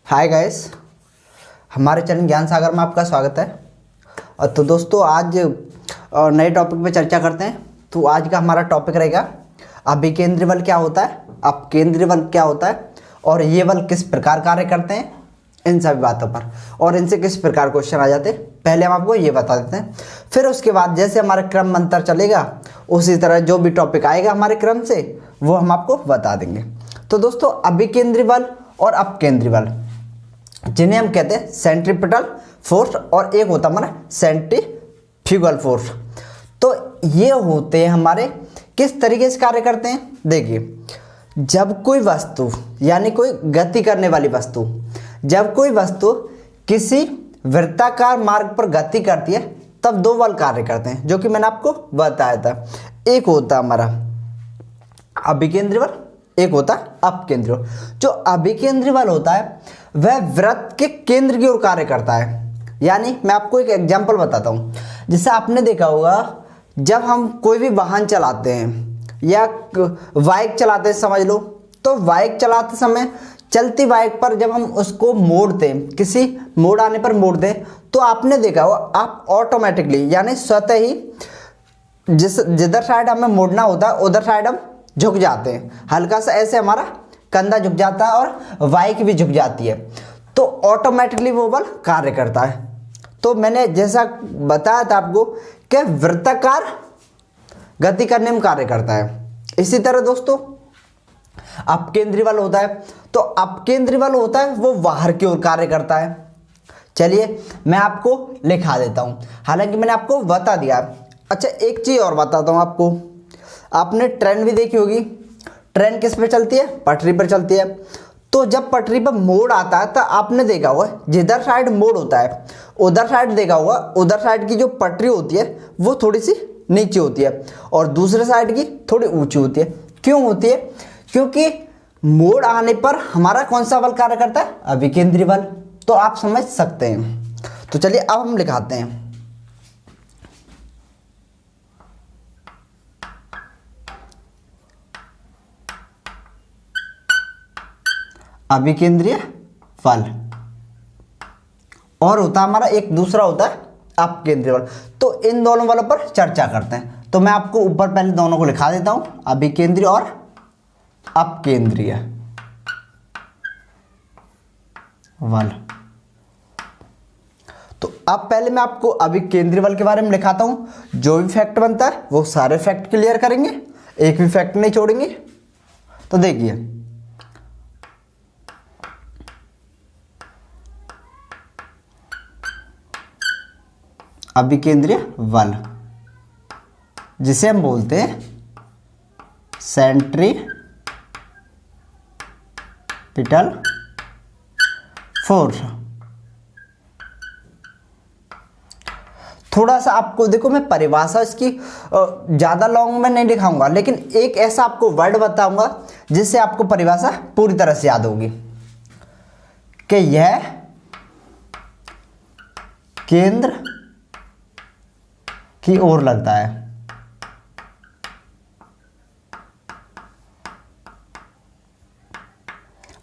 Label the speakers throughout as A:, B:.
A: Hi guys, हमारे channel ज्ञान सागर में आपका स्वागत है। तो दोस्तों आज नए टॉपिक पे चर्चा करते हैं। तो आज का हमारा टॉपिक रहेगा अभिकेंद्री बल क्या होता है, अपकेंद्री बल क्या होता है और ये बल किस प्रकार कार्य करते हैं, इन सभी बातों पर और इनसे किस प्रकार क्वेश्चन आ जाते हैं पहले हम आपको ये बता देते हैं। फिर उसके बाद जैसे हमारा क्रम मंतर चलेगा उसी तरह जो भी टॉपिक आएगा हमारे क्रम से वो हम आपको बता देंगे। तो दोस्तों अभिकेंद्री बल और अपकेंद्री बल जिन्हें हम कहते हैं सेंट्रीपिटल फोर्स और एक होता है हमारा सेंट्रीफ्यूगल फोर्स। तो ये होते हैं हमारे किस तरीके से कार्य करते हैं। देखिए, जब कोई वस्तु यानी कोई गति करने वाली वस्तु जब कोई वस्तु किसी वृत्ताकार मार्ग पर गति करती है तब दो बल कार्य करते हैं, जो कि मैंने आपको बताया था। एक होता हमारा अभिकेंद्री बल, एक होता है अपकेंद्री बल। जो अभिकेंद्री बल होता है वह वृत्त के केंद्र की ओर कार्य करता है। यानी मैं आपको एक एग्जांपल बताता हूँ। जैसे आपने देखा होगा जब हम कोई भी वाहन चलाते हैं या बाइक चलाते हैं समझ लो, तो बाइक चलाते समय चलती बाइक पर जब हम उसको मोड़ते हैं, किसी मोड़ आने पर मोड़ते हैं, तो आपने देखा होगा आप ऑटोमेटिकली यानी स्वतः ही जिधर साइड हमें मोड़ना होता है उधर साइड हम झुक जाते हैं। हल्का सा ऐसे हमारा कंधा झुक जाता है और बाइक भी झुक जाती है, तो ऑटोमेटिकली वो बल कार्य करता है। तो मैंने जैसा बताया था आपको कि वृत्ताकार गति करने में कार्य करता है। इसी तरह दोस्तों अपकेंद्री बल होता है। तो अपकेंद्री बल होता है वो बाहर की ओर कार्य करता है। चलिए मैं आपको लिखा देता हूं, हालांकि मैंने आपको बता दिया। अच्छा एक चीज और बताता हूं आपको। आपने ट्रेन भी देखी होगी। ट्रेन किस पे चलती है? पटरी पर चलती है। तो जब पटरी पर मोड़ आता है तो आपने देखा होगा जिधर साइड मोड़ होता है उधर साइड देखा होगा, उधर साइड की जो पटरी होती है वो थोड़ी सी नीचे होती है और दूसरे साइड की थोड़ी ऊंची होती है। क्यों होती है? क्योंकि मोड़ आने पर हमारा कौन सा बल कार्य करता है? अभिकेंद्री बल। तो आप समझ सकते हैं। तो चलिए अब हम लिखाते हैं अभिकेंद्रीय बल और होता हमारा एक दूसरा होता है अपकेंद्रीय बल। तो इन दोनों बलों पर चर्चा करते हैं। तो मैं आपको ऊपर पहले दोनों को लिखा देता हूं, अभिकेंद्रीय और अपकेंद्रीय बल। तो अब पहले मैं आपको अभिकेंद्रीय बल के बारे में लिखाता हूं। जो भी फैक्ट बनता है वो सारे फैक्ट क्लियर करेंगे, एक भी फैक्ट नहीं छोड़ेंगे। तो देखिए अभिकेंद्रीय बल जिसे हम बोलते हैं सेंट्रीपिटल फोर्स। थोड़ा सा आपको देखो मैं परिभाषा इसकी ज़्यादा लॉन्ग में नहीं दिखाऊंगा, लेकिन एक ऐसा आपको वर्ड बताऊंगा जिससे आपको परिभाषा पूरी तरह से याद होगी कि यह केंद्र की ओर लगता है।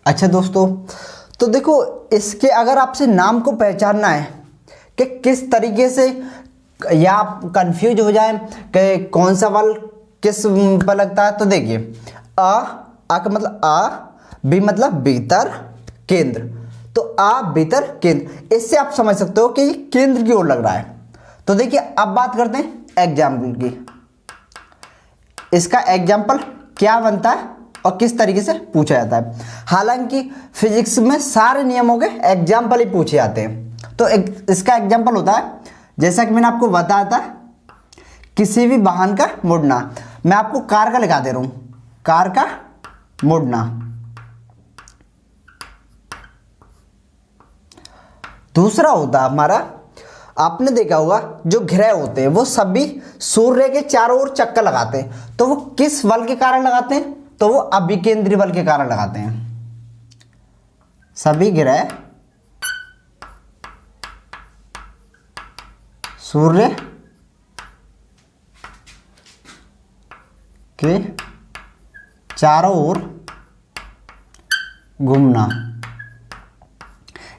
A: अच्छा दोस्तों, तो देखो इसके अगर आपसे नाम को पहचानना है कि किस तरीके से, या आप कंफ्यूज हो जाए कि कौन सा बल किस पर लगता है, तो देखिए आ का मतलब आ, बी मतलब भीतर, केंद्र। तो आ भीतर केंद्र, इससे आप समझ सकते हो कि ये केंद्र की ओर लग रहा है। तो देखिए अब बात करते हैं एग्जाम्पल की। इसका एग्जाम्पल क्या बनता है और किस तरीके से पूछा जाता है। हालांकि फिजिक्स में सारे नियमों के एग्जाम्पल ही पूछे जाते हैं। तो इसका एग्जाम्पल होता है, जैसा कि मैंने आपको बताया था, किसी भी वाहन का मुड़ना। मैं आपको कार का लिखा दे रहा हूं, कार का मुड़ना। दूसरा होता है हमारा, आपने देखा होगा जो ग्रह होते हैं वो सभी सूर्य के चारों ओर चक्कर लगाते हैं। तो वो किस बल के कारण लगाते हैं? तो वो अभिकेंद्री बल के कारण लगाते हैं। सभी ग्रह सूर्य के चारों ओर घूमना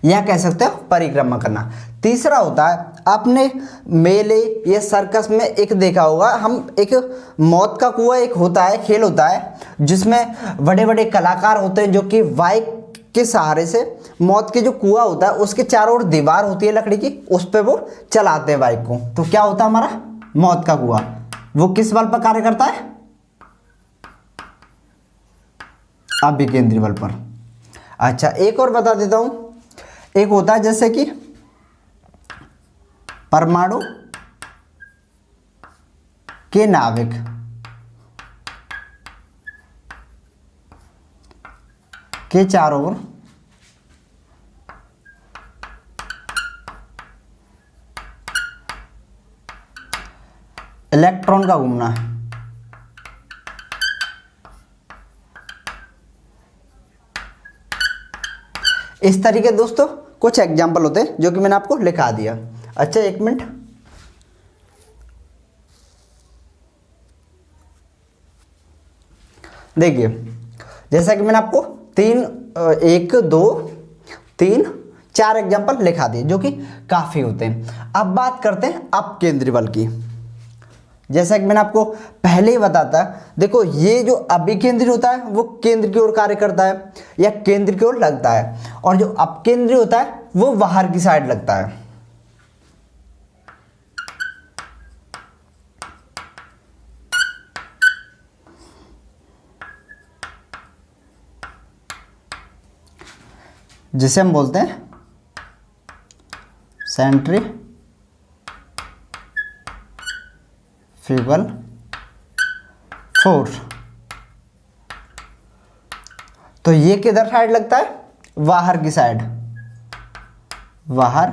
A: या कह सकते हो परिक्रमा करना। तीसरा होता है, आपने मेले या सर्कस में एक देखा होगा, हम एक मौत का कुआं एक होता है, खेल होता है जिसमें बड़े बड़े कलाकार होते हैं जो कि बाइक के सहारे से मौत के जो कुआं होता है उसके चारों ओर दीवार होती है लकड़ी की, उस पर वो चलाते हैं बाइक को। तो क्या होता है हमारा मौत का कुआं, वो किस बल पर कार्य करता है? अभिकेंद्री बल पर। अच्छा, एक और बता देता हूं, एक होता है जैसे कि परमाणु के नाभिक, के चारों ओर इलेक्ट्रॉन का घूमना। इस तरीके दोस्तों कुछ एग्जाम्पल होते हैं जो कि मैंने आपको लिखा दिया। अच्छा, एक मिनट, देखिए जैसा कि मैंने आपको 1 2 3 4 एग्जाम्पल लिखा दिए जो कि काफ़ी होते हैं। अब बात करते हैं अपकेंद्री बल की। जैसा कि मैंने आपको पहले ही बताता, देखो ये जो अभिकेंद्री होता है वो केंद्र की ओर कार्य करता है या केंद्र की ओर लगता है, और जो अपकेंद्री होता है वो बाहर की साइड लगता है। जिसे हम बोलते हैं सेंट्रीफ्यूगल फोर्स। तो ये किधर साइड लगता है? बाहर की साइड, बाहर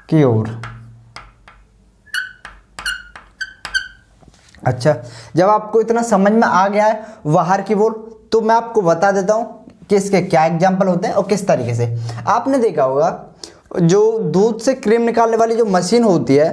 A: की ओर। अच्छा, जब आपको इतना समझ में आ गया है बाहर की ओर, तो मैं आपको बता देता हूं कि इसके क्या एग्जाम्पल होते हैं और किस तरीके से। आपने देखा होगा जो दूध से क्रीम निकालने वाली जो मशीन होती है,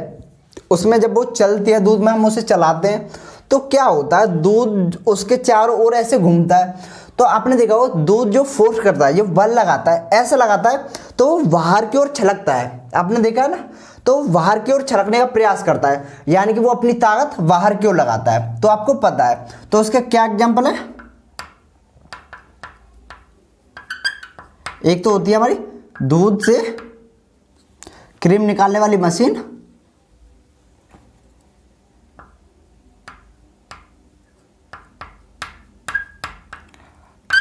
A: उसमें जब वो चलती है, दूध में हम उसे चलाते हैं, तो क्या होता है, दूध उसके चारों ओर ऐसे घूमता है। तो आपने देखा होगा दूध जो फोर्स करता है, जो बल लगाता है, ऐसे लगाता है तो वो बाहर की ओर छलकता है। आपने देखा है ना, तो बाहर की ओर छलकने का प्रयास करता है, यानी कि वो अपनी ताकत बाहर की ओर लगाता है। तो आपको पता है, तो उसका क्या एग्जाम्पल है? एक तो होती है हमारी दूध से क्रीम निकालने वाली मशीन,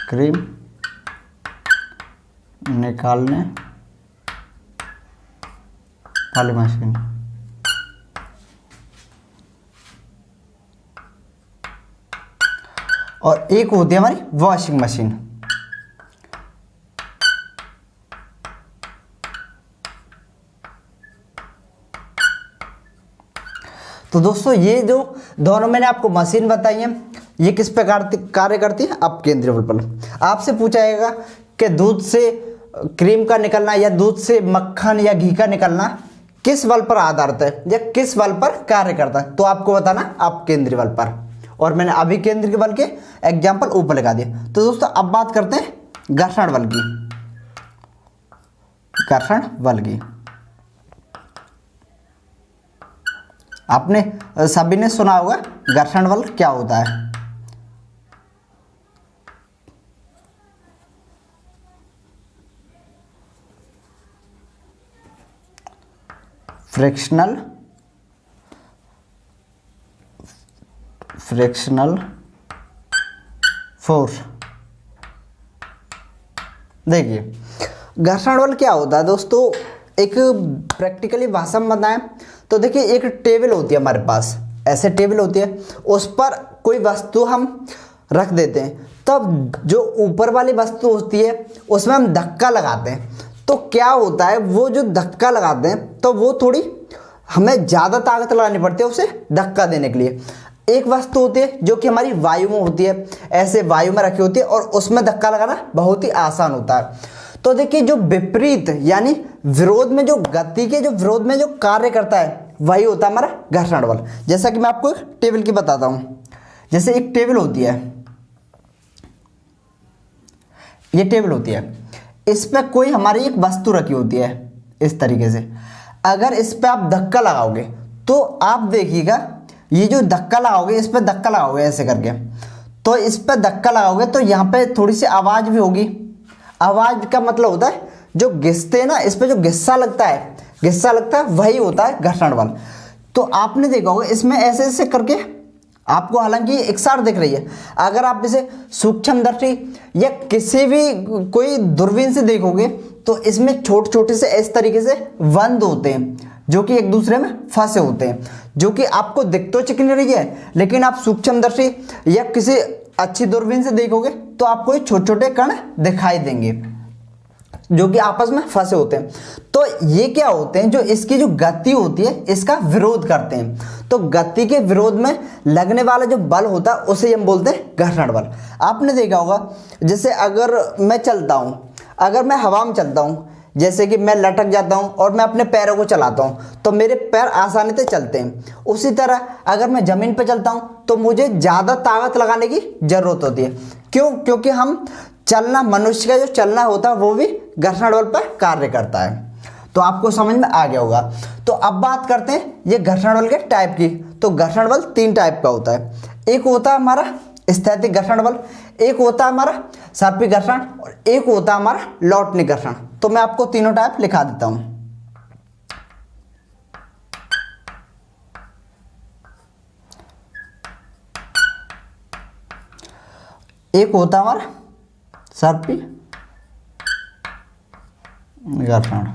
A: क्रीम निकालने वाली मशीन, और एक होती है हमारी वॉशिंग मशीन। तो दोस्तों ये जो दोनों मैंने आपको मशीन बताई है, ये किस प्रकार कार्य करती है? अपकेंद्री बल पर। आपसे पूछा जाएगा कि दूध से क्रीम का निकलना या दूध से मक्खन या घी का निकलना किस बल पर आधारित है या किस बल पर कार्य करता है, तो आपको बताना अपकेंद्री बल पर। और मैंने अभिकेंद्री बल के एग्जाम्पल ऊपर लगा दिए। तो दोस्तों अब बात करते हैं घर्षण बल की। घर्षण बल की आपने सभी ने सुना होगा, घर्षण बल क्या होता है? Frictional force. देखिए घर्षण बल क्या होता है दोस्तों, एक प्रैक्टिकली भाषा में बताएं तो देखिए, एक टेबल होती है हमारे पास, ऐसे टेबल होती है, उस पर कोई वस्तु हम रख देते हैं, तब जो ऊपर वाली वस्तु होती है उसमें हम धक्का लगाते हैं। तो क्या होता है, वो जो धक्का लगाते हैं तो वो थोड़ी हमें ज़्यादा ताकत लगानी पड़ती है उसे धक्का देने के लिए। एक वस्तु होती है जो कि हमारी वायु में होती है, ऐसे वायु में रखी होती है, और उसमें धक्का लगाना बहुत ही आसान होता है। तो देखिए जो विपरीत यानी विरोध में, जो गति के जो विरोध में जो कार्य करता है, वही होता है हमारा घर्षण बल। जैसा कि मैं आपको एक टेबल की बताता हूं। जैसे एक टेबल होती है, ये टेबल होती है, इस पे कोई हमारी एक वस्तु रखी होती है इस तरीके से, अगर इस पे आप धक्का लगाओगे तो आप देखिएगा ये जो धक्का लगाओगे, इस पे धक्का लगाओगे ऐसे करके, तो इस पे धक्का लगाओगे तो यहाँ पे थोड़ी सी आवाज़ भी होगी। आवाज़ का मतलब होता है जो घिसते हैं ना, इस पे जो घिस्सा लगता है वही होता है घर्षण बल। तो आपने देखा होगा इसमें ऐसे ऐसे करके आपको, हालांकि एक साथ दिख रही है, अगर आप इसे सूक्ष्मदर्शी या किसी भी कोई दूरबीन से देखोगे तो इसमें छोटे छोटे से इस तरीके से बंद होते हैं जो कि एक दूसरे में फंसे होते हैं, जो कि आपको दिख तो चिकन रही है, लेकिन आप सूक्ष्मदर्शी या किसी अच्छी दूरबीन से देखोगे तो आपको ये छोटे छोटे कण दिखाई देंगे जो कि आपस में फंसे होते हैं। तो ये क्या होते हैं, जो इसकी जो गति होती है इसका विरोध करते हैं। तो गति के विरोध में लगने वाला जो बल होता है उसे हम बोलते हैं घर्षण बल। आपने देखा होगा जैसे अगर मैं चलता हूँ, अगर मैं हवा में चलता हूँ, जैसे कि मैं लटक जाता हूँ और मैं अपने पैरों को चलाता हूँ तो मेरे पैर आसानी से चलते हैं। उसी तरह अगर मैं ज़मीन पर चलता हूँ तो मुझे ज़्यादा ताकत लगाने की ज़रूरत होती है। क्यों? क्योंकि हम चलना, मनुष्य का जो चलना होता है वो भी घर्षण बल पर कार्य करता है। तो आपको समझ में आ गया होगा। तो अब बात करते हैं ये घर्षण बल के टाइप की। तो घर्षण बल 3 टाइप का होता है। एक होता है हमारा स्थैतिक घर्षण बल, एक होता है हमारा सर्पी घर्षण और एक होता है हमारा लौटनिक घर्षण। तो मैं आपको तीनों टाइप लिखा देता हूं। एक होता है हमारा सर्पी घर्षण,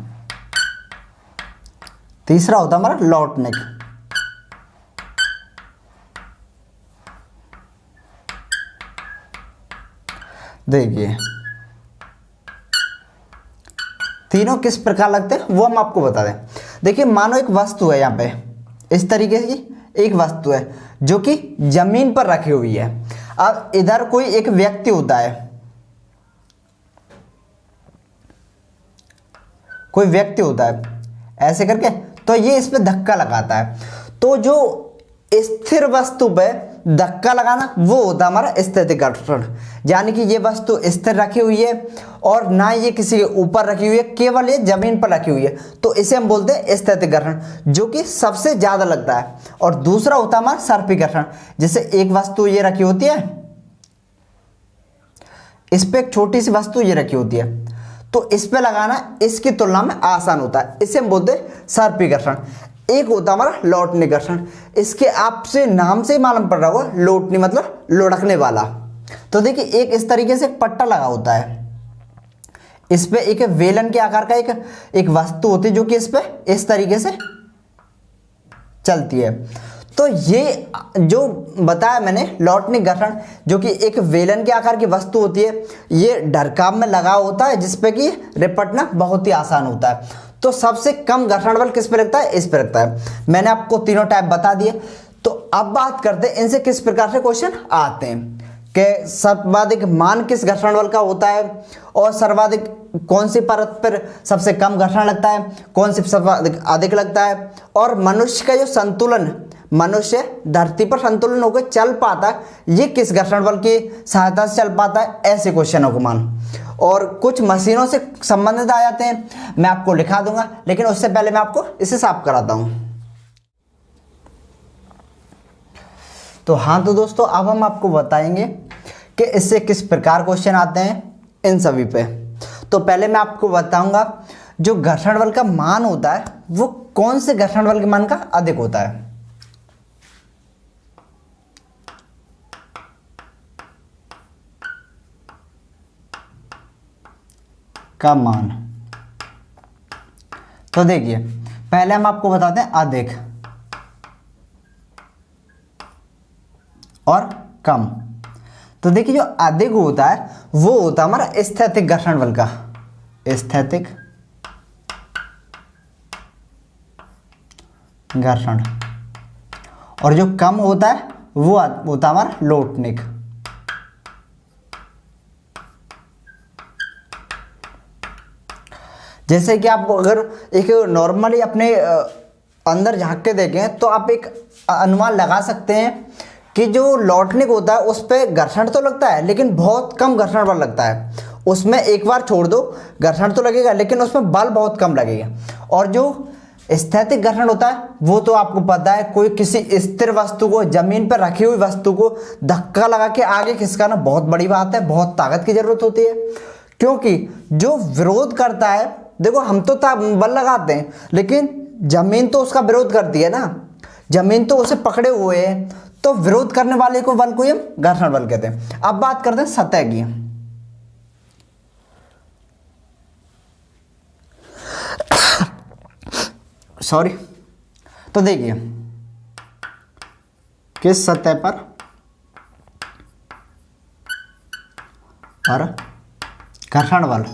A: तीसरा होता है हमारा लौटनिक, देखिए तीनों किस प्रकार लगते हैं वो हम आपको बता दें। देखिए मानो एक वस्तु है, यहाँ पे इस तरीके की एक वस्तु है जो कि जमीन पर रखी हुई है। अब इधर कोई एक व्यक्ति होता है, कोई व्यक्ति होता है ऐसे करके, तो ये इस पे धक्का लगाता है। तो जो स्थिर वस्तु पे धक्का लगाना वो होता है हमारा स्थैतिक घर्षण। यानी कि ये वस्तु स्थिर रखी हुई है और ना ये किसी के ऊपर रखी हुई है, केवल ये जमीन पर रखी हुई है, तो इसे हम बोलते हैं स्थैतिक घर्षण, जो कि सबसे ज्यादा लगता है। और दूसरा होता है हमारा सर्पी घर्षण। जैसे एक वस्तु ये रखी होती है, इस पे एक छोटी सी वस्तु ये रखी होती है, तो इस पे लगाना इसकी तुलना में आसान होता है, इसे हम बोलते हैं सर्पी घर्षण। एक होता हमारा लौटनिक घर्षण। इसके आपसे नाम से ही मालूम पड़ रहा होगा, लौटनी मतलब लुढ़कने वाला। तो देखिए एक इस तरीके से पट्टा लगा होता है, इस पे एक वेलन के आकार का एक वस्तु होती है जो कि इस पे इस तरीके से चलती है। तो ये जो बताया मैंने लौटनिक घर्षण, जो कि एक वेलन के आकार की वस्तु होती है, ये ढरकाव में लगा होता है जिसपे कि रिपटना बहुत ही आसान होता है। तो सबसे कम घर्षण बल किस पे लगता है? इस पे लगता है। मैंने आपको तीनों टाइप बता दिए। तो अब बात करते हैं इनसे किस प्रकार से क्वेश्चन आते हैं कि सर्वाधिक मान किस घर्षण बल का होता है, और सर्वाधिक कौन सी परत पर सबसे कम घर्षण लगता है, कौन सी सर्वाधिक अधिक लगता है, और मनुष्य का जो संतुलन, मनुष्य धरती पर संतुलन होकर चल पाता है ये किस घर्षण बल की सहायता से चल पाता है, ऐसे क्वेश्चनों को मान। और कुछ मशीनों से संबंधित आ जाते हैं, मैं आपको लिखा दूंगा, लेकिन उससे पहले मैं आपको इसे साफ कराता हूं। तो हाँ, तो दोस्तों अब हम आपको बताएंगे कि इससे किस प्रकार क्वेश्चन आते हैं इन सभी पे। तो पहले मैं आपको बताऊंगा जो घर्षण बल का मान होता है वो कौन से घर्षण बल के मान का अधिक होता है। का मान, तो देखिए पहले हम आपको बताते हैं अधिक और कम। तो देखिए जो अधिक होता है वो होता है हमारा स्थैतिक घर्षण बल का, स्थैतिक घर्षण, और जो कम होता है वो होता है हमारा लौटनिक। जैसे कि आप अगर एक नॉर्मली अपने अंदर झांक के देखें तो आप एक अनुमान लगा सकते हैं कि जो लौटनिक होता है उस पर घर्षण तो लगता है लेकिन बहुत कम घर्षण बल लगता है। उसमें एक बार छोड़ दो, घर्षण तो लगेगा लेकिन उसमें बल बहुत कम लगेगा। और जो स्थैतिक घर्षण होता है वो तो आपको पता है, कोई किसी स्थिर वस्तु को, जमीन पर रखी हुई वस्तु को धक्का लगा के आगे खिसकाना बहुत बड़ी बात है, बहुत ताकत की जरूरत होती है। क्योंकि जो विरोध करता है, देखो हम तो बल लगाते हैं लेकिन जमीन तो उसका विरोध करती है ना, जमीन तो उसे पकड़े हुए है, तो विरोध करने वाले को बल को हम घर्षण बल कहते हैं। अब बात करते हैं सतह की। सॉरी, तो देखिए किस सतह पर घर्षण बल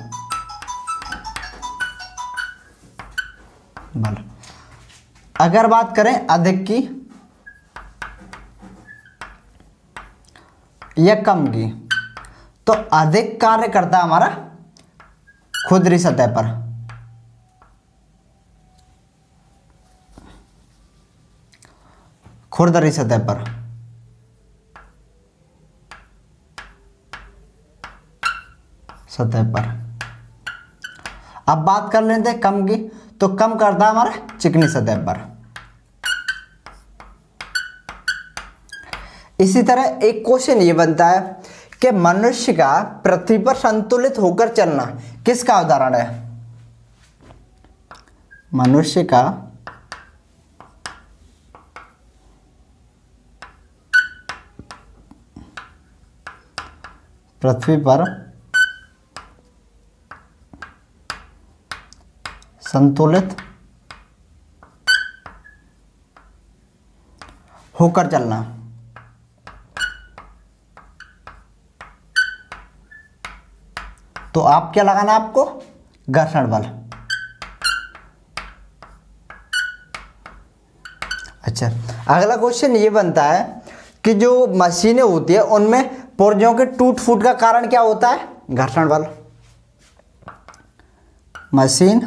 A: अगर बात करें अधिक की या कम की, तो अधिक कार्य करता है हमारा खुरदरी सतह पर, खुरदरी सतह पर। अब बात कर लेते हैं कम की, तो कम करता है हमारा चिकनी सतह पर। इसी तरह एक क्वेश्चन ये बनता है कि मनुष्य का पृथ्वी पर संतुलित होकर चलना किसका उदाहरण है? मनुष्य का पृथ्वी पर संतुलित होकर चलना। तो आप क्या लगाना है आपको? घर्षण बल। अच्छा, अगला क्वेश्चन ये बनता है कि जो मशीनें होती है उनमें पुर्जों के टूट फूट का कारण क्या होता है? घर्षण बल। मशीन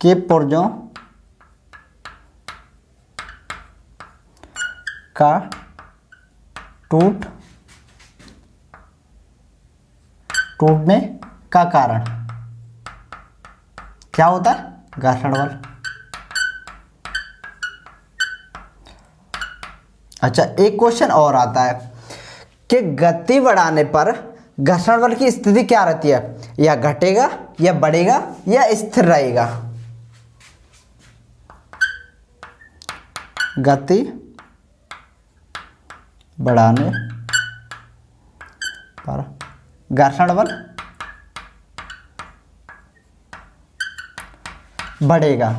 A: के पुर्जों का टूटने का कारण क्या होता है? घर्षण बल। अच्छा, एक क्वेश्चन और आता है कि गति बढ़ाने पर घर्षण बल की स्थिति क्या रहती है? या घटेगा या बढ़ेगा या स्थिर रहेगा? गति बढ़ाने पर घर्षण बल बढ़ेगा।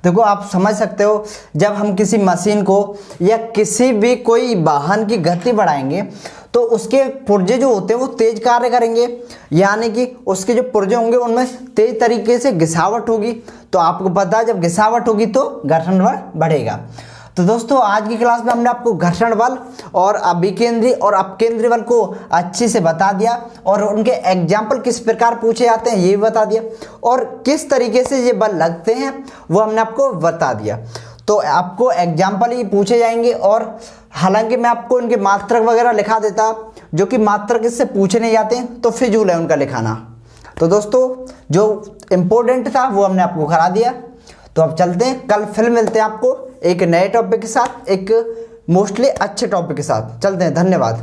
A: देखो आप समझ सकते हो, जब हम किसी मशीन को या किसी भी कोई वाहन की गति बढ़ाएंगे तो उसके पुर्जे जो होते हैं वो तेज कार्य करेंगे, यानी कि उसके जो पुर्जे होंगे उनमें तेज तरीके से घिसावट होगी। तो आपको पता है जब घिसावट होगी तो घर्षण बल बढ़ेगा। तो दोस्तों आज की क्लास में हमने आपको घर्षण बल और अभिकेंद्री और अपकेंद्री बल को अच्छे से बता दिया, और उनके एग्जाम्पल किस प्रकार पूछे जाते हैं ये भी बता दिया, और किस तरीके से ये बल लगते हैं वो हमने आपको बता दिया। तो आपको एग्जाम्पल ही पूछे जाएंगे, और हालांकि मैं आपको उनके मात्रक वगैरह लिखा देता, जो कि मात्रक इससे पूछे नहीं जाते हैं तो फिजूल है उनका लिखाना। तो दोस्तों जो इम्पोर्टेंट था वो हमने आपको करा दिया। तो अब चलते हैं, कल फिर मिलते हैं आपको एक नए टॉपिक के साथ, एक मोस्टली अच्छे टॉपिक के साथ। चलते हैं, धन्यवाद।